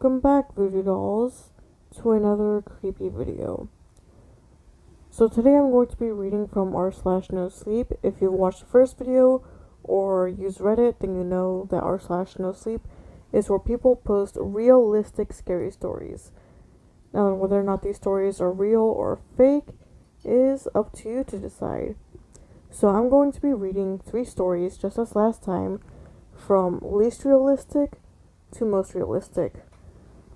Welcome back, voodoo dolls, to another creepy video. So today I'm going to be reading from r/Nosleep. If you've watched the first video or used Reddit, then you know that r/Nosleep is where people post realistic scary stories. Now, whether or not these stories are real or fake is up to you to decide. So I'm going to be reading 3 stories, just as last time, from least realistic to most realistic.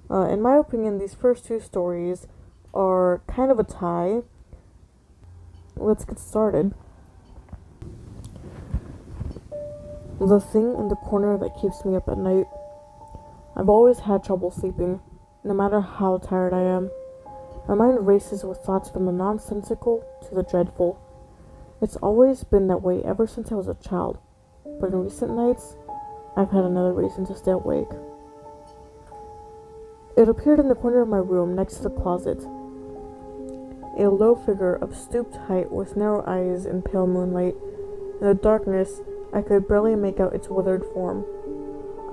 In my opinion, these first 2 stories are kind of a tie. Let's get started. The thing in the corner that keeps me up at night. I've always had trouble sleeping, no matter how tired I am. My mind races with thoughts from the nonsensical to the dreadful. It's always been that way ever since I was a child, but in recent nights, I've had another reason to stay awake. It appeared in the corner of my room next to the closet. A low figure of stooped height with narrow eyes in pale moonlight. In the darkness, I could barely make out its withered form.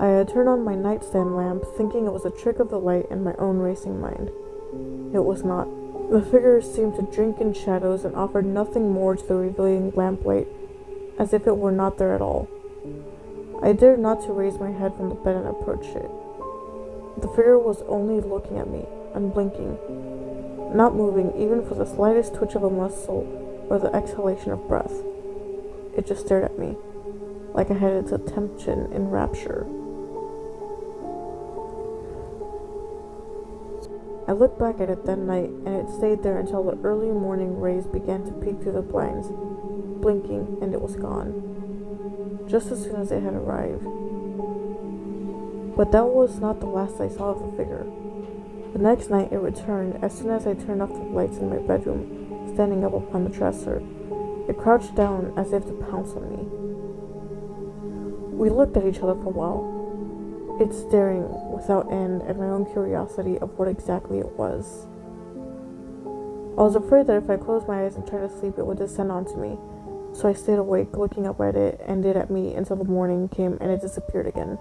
I had turned on my nightstand lamp, thinking it was a trick of the light in my own racing mind. It was not. The figure seemed to drink in shadows and offered nothing more to the revealing lamplight, as if it were not there at all. I dared not to raise my head from the bed and approach it. The figure was only looking at me, unblinking, not moving even for the slightest twitch of a muscle or the exhalation of breath. It just stared at me, like I had its attention in rapture. I looked back at it that night, and it stayed there until the early morning rays began to peek through the blinds, blinking, and it was gone, just as soon as it had arrived. But that was not the last I saw of the figure. The next night it returned as soon as I turned off the lights in my bedroom, standing up upon the dresser. It crouched down as if to pounce on me. We looked at each other for a while, it staring without end at my own curiosity of what exactly it was. I was afraid that if I closed my eyes and tried to sleep, it would descend onto me, so I stayed awake, looking up at it and it at me until the morning came and it disappeared again.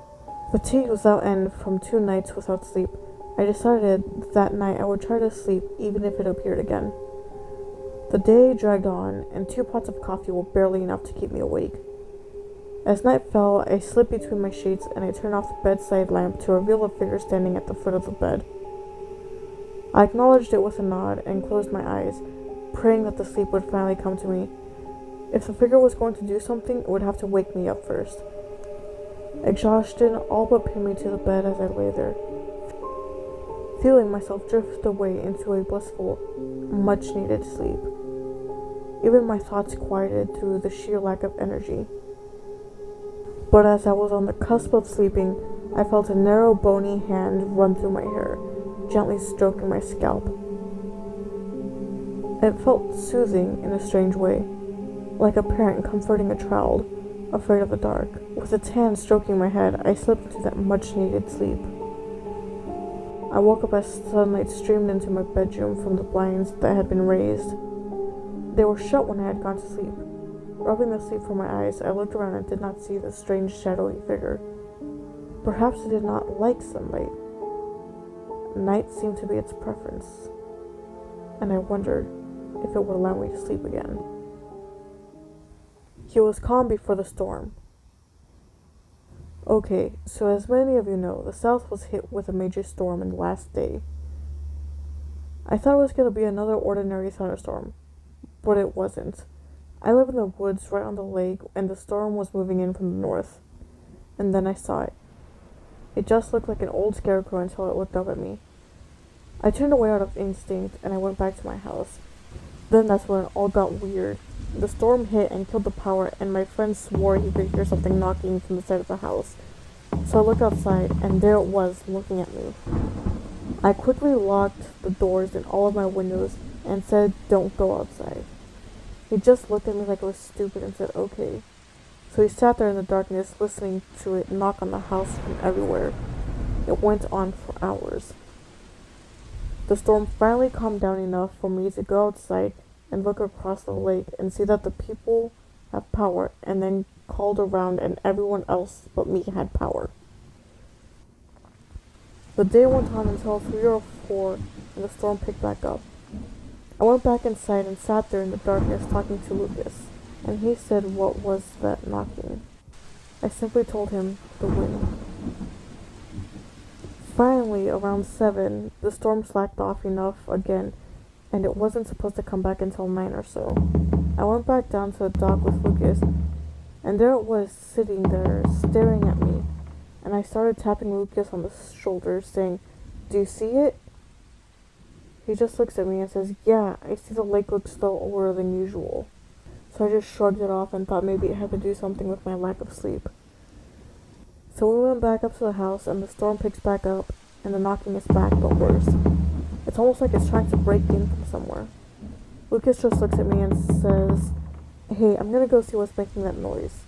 Fatigued without end from 2 nights without sleep, I decided that night I would try to sleep even if it appeared again. The day dragged on, and 2 pots of coffee were barely enough to keep me awake. As night fell, I slipped between my sheets and I turned off the bedside lamp to reveal a figure standing at the foot of the bed. I acknowledged it with a nod and closed my eyes, praying that the sleep would finally come to me. If the figure was going to do something, it would have to wake me up first. Exhaustion all but pinned me to the bed as I lay there, feeling myself drift away into a blissful, much-needed sleep. Even my thoughts quieted through the sheer lack of energy. But as I was on the cusp of sleeping, I felt a narrow, bony hand run through my hair, gently stroking my scalp. It felt soothing in a strange way, like a parent comforting a child afraid of the dark. With its hand stroking my head, I slipped into that much-needed sleep. I woke up as sunlight streamed into my bedroom from the blinds that had been raised. They were shut when I had gone to sleep. Rubbing the sleep from my eyes, I looked around and did not see the strange shadowy figure. Perhaps it did not like sunlight. Night seemed to be its preference, and I wondered if it would allow me to sleep again. He was calm before the storm. Okay, so as many of you know, the South was hit with a major storm in the last day. I thought it was going to be another ordinary thunderstorm, but it wasn't. I live in the woods right on the lake, and the storm was moving in from the north. And then I saw it. It just looked like an old scarecrow until it looked up at me. I turned away out of instinct, and I went back to my house. Then that's when it all got weird. The storm hit and killed the power, and my friend swore he could hear something knocking from the side of the house. So I looked outside, and there it was, looking at me. I quickly locked the doors in all of my windows and said, "Don't go outside." He just looked at me like I was stupid and said, "Okay." So he sat there in the darkness, listening to it knock on the house from everywhere. It went on for hours. The storm finally calmed down enough for me to go outside and look across the lake and see that the people have power, and then called around and everyone else but me had power. The day went on until 3 or 4 and the storm picked back up. I went back inside and sat there in the darkness talking to Lucas, and he said, "What was that knocking?" I simply told him, "The wind." Finally, around 7, the storm slacked off enough again, and it wasn't supposed to come back until 9 or so. I went back down to the dock with Lucas, and there it was, sitting there, staring at me, and I started tapping Lucas on the shoulder, saying, "Do you see it?" He just looks at me and says, "Yeah, I see the lake looks still older than usual." So I just shrugged it off and thought maybe it had to do something with my lack of sleep. So we went back up to the house, and the storm picks back up, and the knocking is back, but worse. It's almost like it's trying to break in from somewhere. Lucas just looks at me and says, "Hey, I'm gonna go see what's making that noise."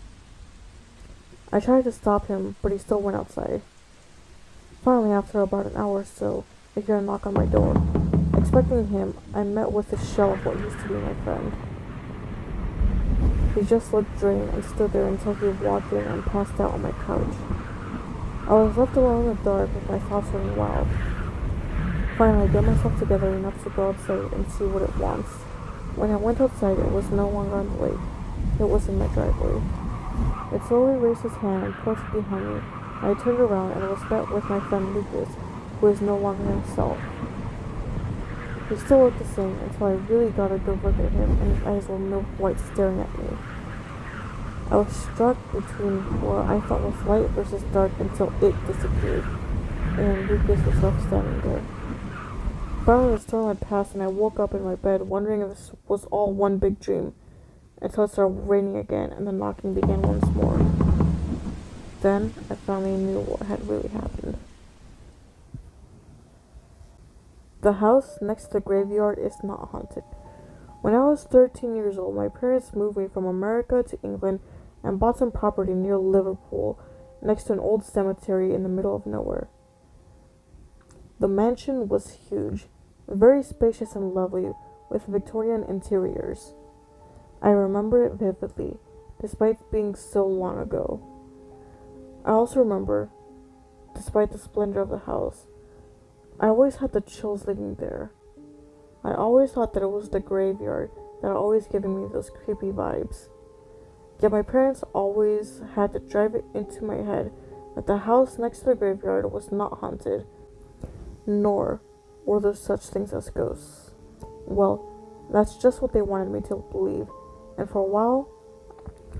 I tried to stop him, but he still went outside. Finally, after about an hour or so, I hear a knock on my door. Expecting him, I met with a shell of what used to be my friend. He just looked drained and stood there until he walked in and passed out on my couch. I was left alone in the dark with my thoughts running wild. Finally, I got myself together enough to go outside and see what it wants. When I went outside, it was no longer on the lake. It was in my driveway. It slowly raised his hand and pushed behind me. I turned around and was met with my friend Lucas, who is no longer himself. He still looked the same until I really got a good look at him, and his eyes were milk white, staring at me. I was struck between what I thought was light versus dark until it disappeared, and Lucas was left standing there. Finally, the storm had passed, and I woke up in my bed wondering if this was all one big dream, until it started raining again and the knocking began once more. Then I finally knew what had really happened. The house next to the graveyard is not haunted. When I was 13 years old, my parents moved me from America to England and bought some property near Liverpool, next to an old cemetery in the middle of nowhere. The mansion was huge, very spacious and lovely, with Victorian interiors. I remember it vividly, despite being so long ago. I also remember, despite the splendor of the house, I always had the chills living there. I always thought that it was the graveyard that had always given me those creepy vibes. Yet my parents always had to drive it into my head that the house next to the graveyard was not haunted, nor were there such things as ghosts. Well, that's just what they wanted me to believe, and for a while,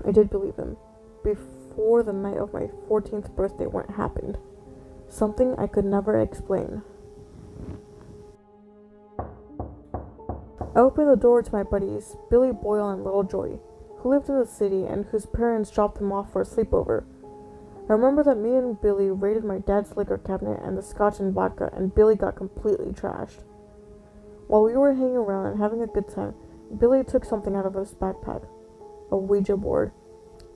I did believe them, before the night of my 14th birthday when it happened. Something I could never explain. I opened the door to my buddies, Billy Boyle and Little Joy, who lived in the city and whose parents dropped them off for a sleepover. I remember that me and Billy raided my dad's liquor cabinet and the scotch and vodka, and Billy got completely trashed. While we were hanging around and having a good time, Billy took something out of his backpack, a Ouija board.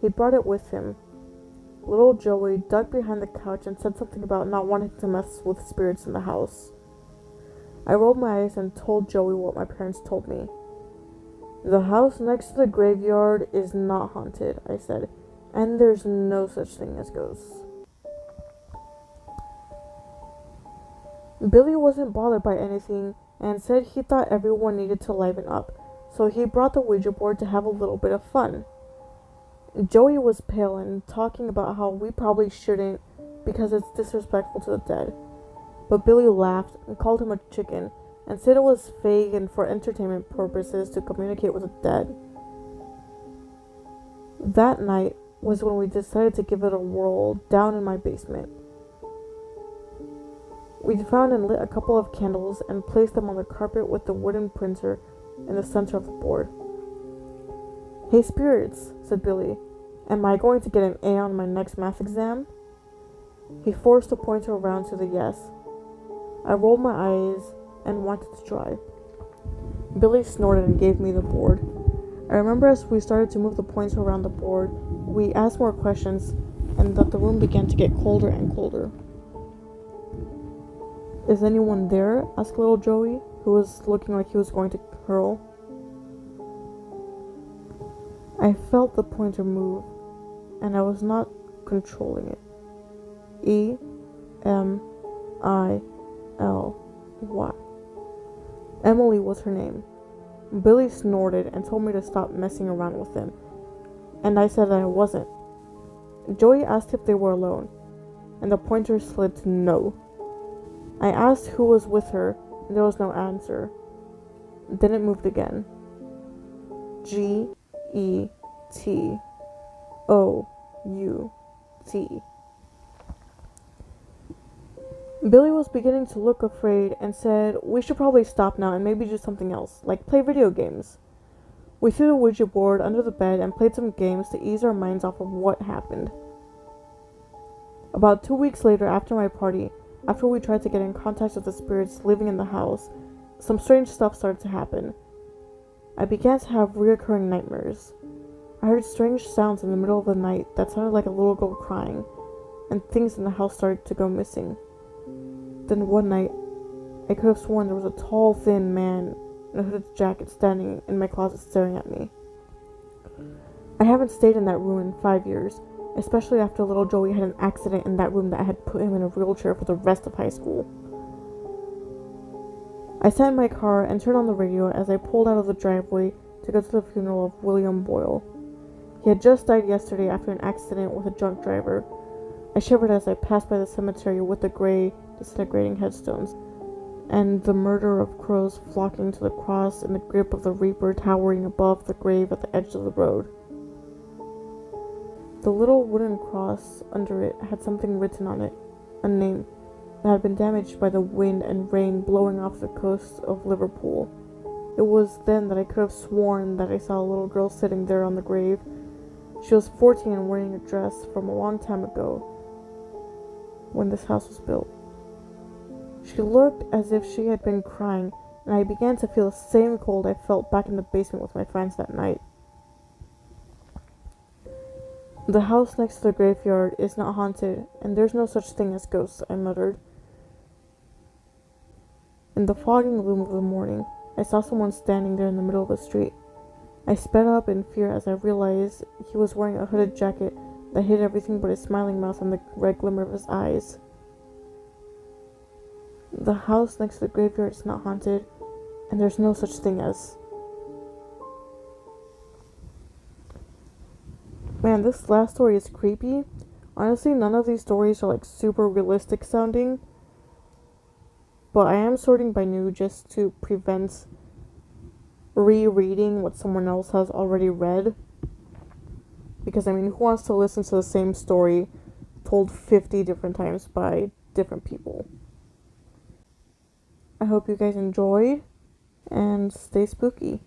He brought it with him. Little Joey dug behind the couch and said something about not wanting to mess with spirits in the house. I rolled my eyes and told Joey what my parents told me. "The house next to the graveyard is not haunted," I said, "and there's no such thing as ghosts." Billy wasn't bothered by anything and said he thought everyone needed to liven up, so he brought the Ouija board to have a little bit of fun. Joey was pale and talking about how we probably shouldn't because it's disrespectful to the dead. But Billy laughed and called him a chicken and said it was fake and for entertainment purposes to communicate with the dead. That night was when we decided to give it a whirl down in my basement. We found and lit a couple of candles and placed them on the carpet with the wooden printer in the center of the board. "Hey spirits," said Billy, "am I going to get an A on my next math exam?" He forced the pointer around to the yes. I rolled my eyes and wanted to try. Billy snorted and gave me the board. I remember as we started to move the pointer around the board, we asked more questions and that the room began to get colder and colder. "Is anyone there?" asked Little Joey, who was looking like he was going to hurl. I felt the pointer move, and I was not controlling it. Emily was her name. Billy snorted and told me to stop messing around with him, and I said that I wasn't. Joey asked if they were alone, and the pointer slid to no. I asked who was with her, and there was no answer. Then it moved again. Getout. Billy was beginning to look afraid and said we should probably stop now and maybe do something else, like play video games. We threw the Ouija board under the bed and played some games to ease our minds off of what happened. About 2 weeks later, after my party, after we tried to get in contact with the spirits living in the house, some strange stuff started to happen. I began to have reoccurring nightmares. I heard strange sounds in the middle of the night that sounded like a little girl crying, and things in the house started to go missing. Then one night, I could have sworn there was a tall, thin man in a hooded jacket standing in my closet staring at me. I haven't stayed in that room in 5 years, especially after little Joey had an accident in that room that had put him in a wheelchair for the rest of high school. I sat in my car and turned on the radio as I pulled out of the driveway to go to the funeral of William Boyle. He had just died yesterday after an accident with a drunk driver. I shivered as I passed by the cemetery with the gray, disintegrating headstones, and the murder of crows flocking to the cross in the grip of the reaper towering above the grave at the edge of the road. The little wooden cross under it had something written on it, a name, that had been damaged by the wind and rain blowing off the coast of Liverpool. It was then that I could have sworn that I saw a little girl sitting there on the grave. She was 14 and wearing a dress from a long time ago, when this house was built. She looked as if she had been crying, and I began to feel the same cold I felt back in the basement with my friends that night. The house next to the graveyard is not haunted, and there's no such thing as ghosts, I muttered. In the fogging gloom of the morning, I saw someone standing there in the middle of the street. I sped up in fear as I realized he was wearing a hooded jacket that hid everything but his smiling mouth and the red glimmer of his eyes. The house next to the graveyard is not haunted, and there's no such thing as... Man, this last story is creepy. Honestly, none of these stories are like super realistic sounding, but I am sorting by new just to prevent rereading what someone else has already read. Because, I mean, who wants to listen to the same story told 50 different times by different people? I hope you guys enjoyed, and stay spooky.